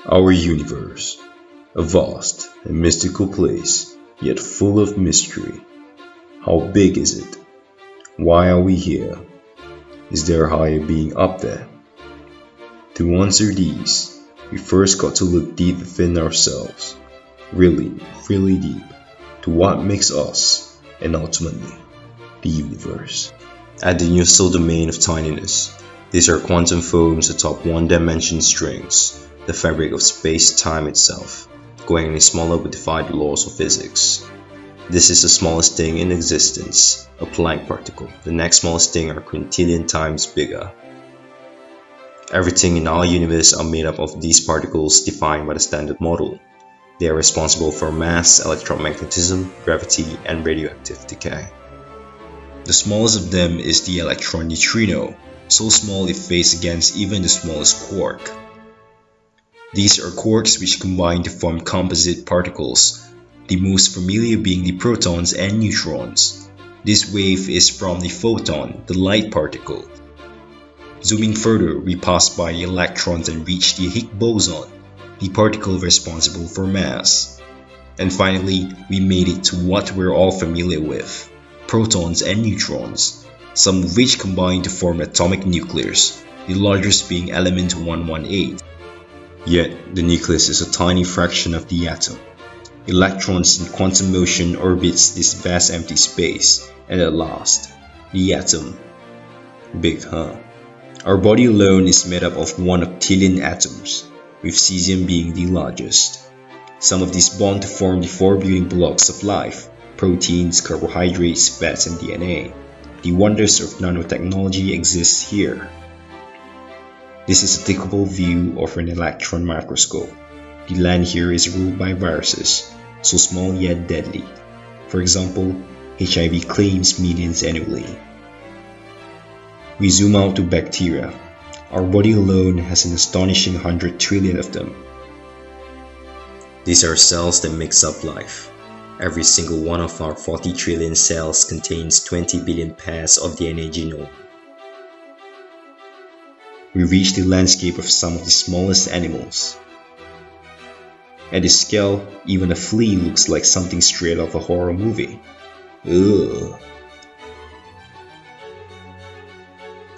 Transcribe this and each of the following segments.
Our universe, a vast and mystical place, yet full of mystery. How big is it? Why are we here? Is there a higher being up there? To answer these, we first got to look deep within ourselves, really deep, to what makes us, and ultimately, the universe. At the universal domain of tininess, these are quantum foams atop one-dimension strings, the fabric of space-time itself, going any smaller would defy the laws of physics. This is the smallest thing in existence, a Planck particle. The next smallest thing are quintillion times bigger. Everything in our universe are made up of these particles defined by the Standard Model. They are responsible for mass, electromagnetism, gravity, and radioactive decay. The smallest of them is the electron neutrino, so small it weighs against even the smallest quark. These are quarks which combine to form composite particles, the most familiar being the protons and neutrons. This wave is from the photon, the light particle. Zooming further, we pass by electrons and reach the Higgs boson, the particle responsible for mass. And finally, we made it to what we're all familiar with, protons and neutrons, some of which combine to form atomic nucleus, the largest being element 118. Yet, the nucleus is a tiny fraction of the atom. Electrons in quantum motion orbits this vast empty space, and at last, the atom. Big, huh? Our body alone is made up of 1 octillion atoms, with cesium being the largest. Some of these bond to form the 4 building blocks of life: proteins, carbohydrates, fats, and DNA. The wonders of nanotechnology exist here. This is a clickable view of an electron microscope. The land here is ruled by viruses, so small yet deadly. For example, HIV claims millions annually. We zoom out to bacteria. Our body alone has an astonishing 100 trillion of them. These are cells that makes up life. Every single one of our 40 trillion cells contains 20 billion pairs of DNA genome. We reach the landscape of some of the smallest animals. At this scale, even a flea looks like something straight off a horror movie. Ugh.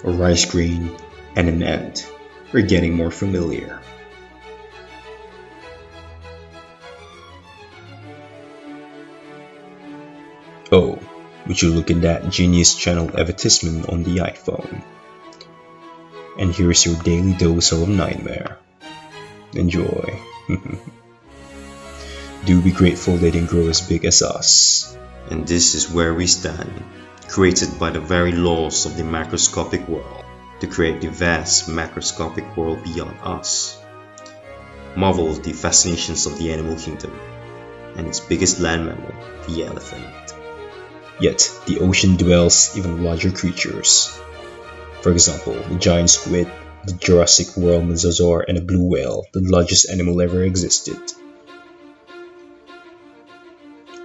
A rice grain and an ant. We're getting more familiar. Oh, would you look at that Genius Channel advertisement on the iPhone? And here's your daily dose of nightmare. Enjoy. Do be grateful they didn't grow as big as us. And this is where we stand, created by the very laws of the macroscopic world, to create the vast macroscopic world beyond us. Marvel of the fascinations of the animal kingdom, and its biggest land mammal, the elephant. Yet, the ocean dwells even larger creatures. For example, the giant squid, the Jurassic World mosasaur, and a blue whale, the largest animal ever existed.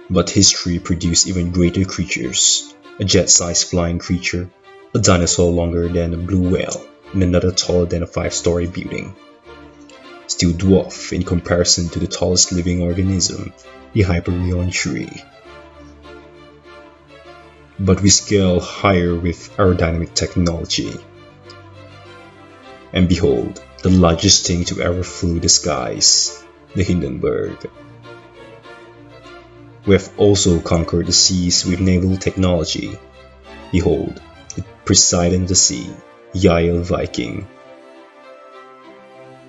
But history produced even greater creatures, a jet-sized flying creature, a dinosaur longer than a blue whale, and another taller than a 5-story building. Still dwarf in comparison to the tallest living organism, the Hyperion tree. But we scale higher with aerodynamic technology. And behold, the largest thing to ever flew the skies, the Hindenburg. We have also conquered the seas with naval technology. Behold, the Poseidon of the sea, Yael Viking.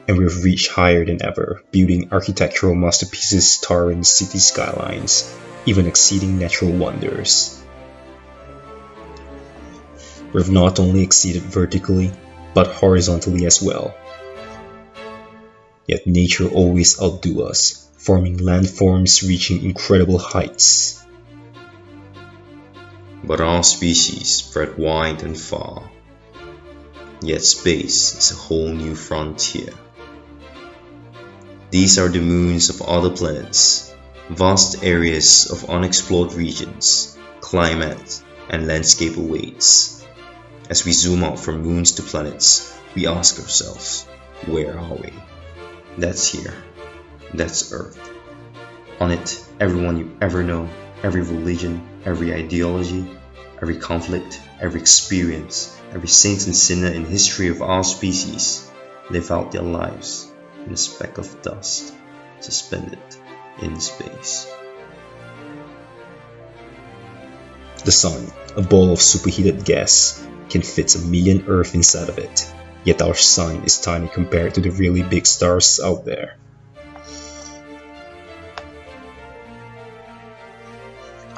And we've reached higher than ever, building architectural masterpieces towering city skylines, even exceeding natural wonders. We've not only exceeded vertically, but horizontally as well. Yet nature always outdo us, forming landforms reaching incredible heights. But our species spread wide and far. Yet space is a whole new frontier. These are the moons of other planets, vast areas of unexplored regions, climate, and landscape awaits. As we zoom out from moons to planets, we ask ourselves, where are we? That's here. That's Earth. On it, everyone you ever know, every religion, every ideology, every conflict, every experience, every saint and sinner in the history of our species live out their lives in a speck of dust, suspended in space. The sun, a ball of superheated gas, can fit 1,000,000 Earth inside of it, yet our sun is tiny compared to the really big stars out there.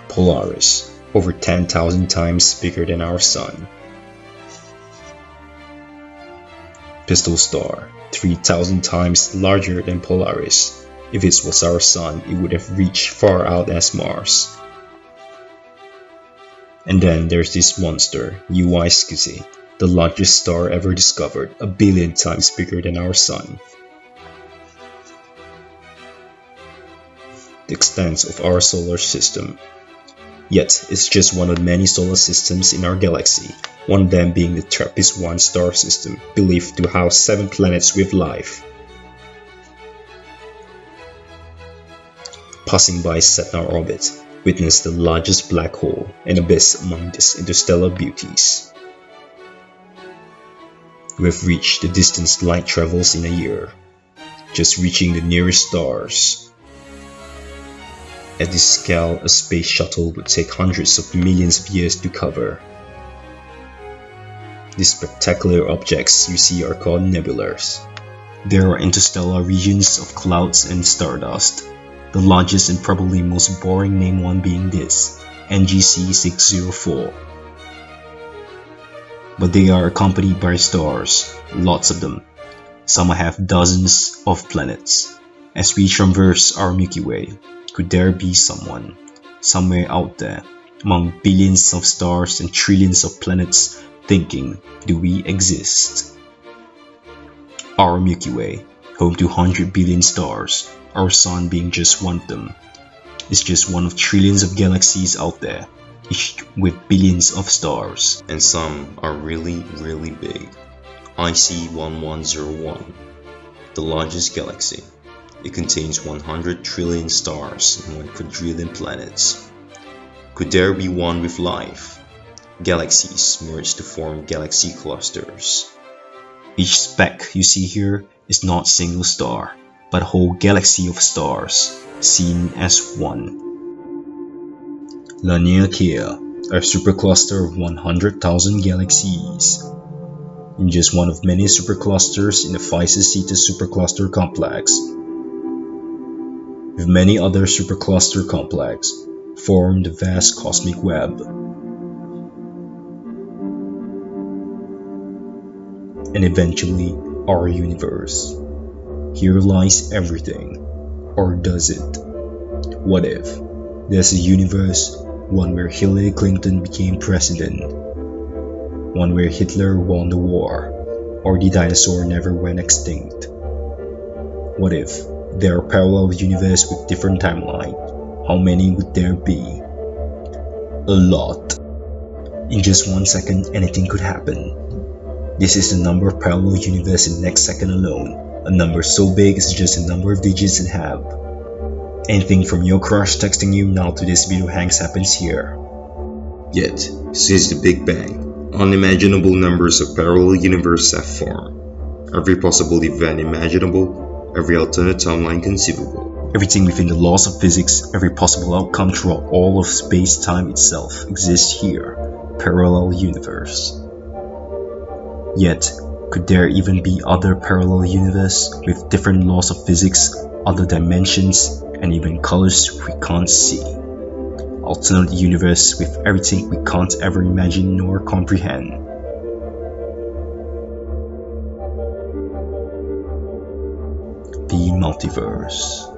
Polaris, over 10,000 times bigger than our sun. Pistol Star, 3,000 times larger than Polaris. If it was our sun, it would have reached far out as Mars. And then there's this monster, Scuti, the largest star ever discovered, 1,000,000,000 times bigger than our sun. The extent of our solar system. Yet, it's just one of many solar systems in our galaxy, one of them being the TRAPPIST-1 star system, believed to house 7 planets with life. Passing by Sedna orbit, witness the largest black hole and abyss among these interstellar beauties. We've reached the distance light travels in a year, just reaching the nearest stars. At this scale, a space shuttle would take hundreds of millions of years to cover. These spectacular objects you see are called nebulas. There are interstellar regions of clouds and stardust, the largest and probably most boring named one being this, NGC 604. But they are accompanied by stars, lots of them. Some have dozens of planets. As we traverse our Milky Way, could there be someone, somewhere out there, among billions of stars and trillions of planets, thinking, do we exist? Our Milky Way, home to 100 billion stars, our sun being just one of them, is just one of trillions of galaxies out there, each with billions of stars. And some are really, really big. IC 1101, the largest galaxy. It contains 100 trillion stars and 1 quadrillion planets. Could there be one with life? Galaxies merge to form galaxy clusters. Each speck you see here is not a single star, but a whole galaxy of stars, seen as one. Laniakea, a supercluster of 100,000 galaxies. In just one of many superclusters in the Physis-Zeta supercluster complex, with many other supercluster complex, form the vast cosmic web. And eventually, our universe. Here lies everything. Or does it? What if there's a universe, one where Hillary Clinton became president, one where Hitler won the war, or the dinosaur never went extinct? What if there are parallel universes with different timelines? How many would there be? A lot. In just 1 second, anything could happen. This is the number of parallel universes in the next second alone. A number so big it's just the number of digits it have. Anything from your crush texting you now to this video hangs happens here. Yet, since the Big Bang, unimaginable numbers of parallel universes have formed. Every possible event imaginable, every alternate timeline conceivable. Everything within the laws of physics, every possible outcome throughout all of space-time itself exists here, parallel universe. Yet, could there even be other parallel universes with different laws of physics, other dimensions, and even colors we can't see? Alternate universe with everything we can't ever imagine nor comprehend. The multiverse.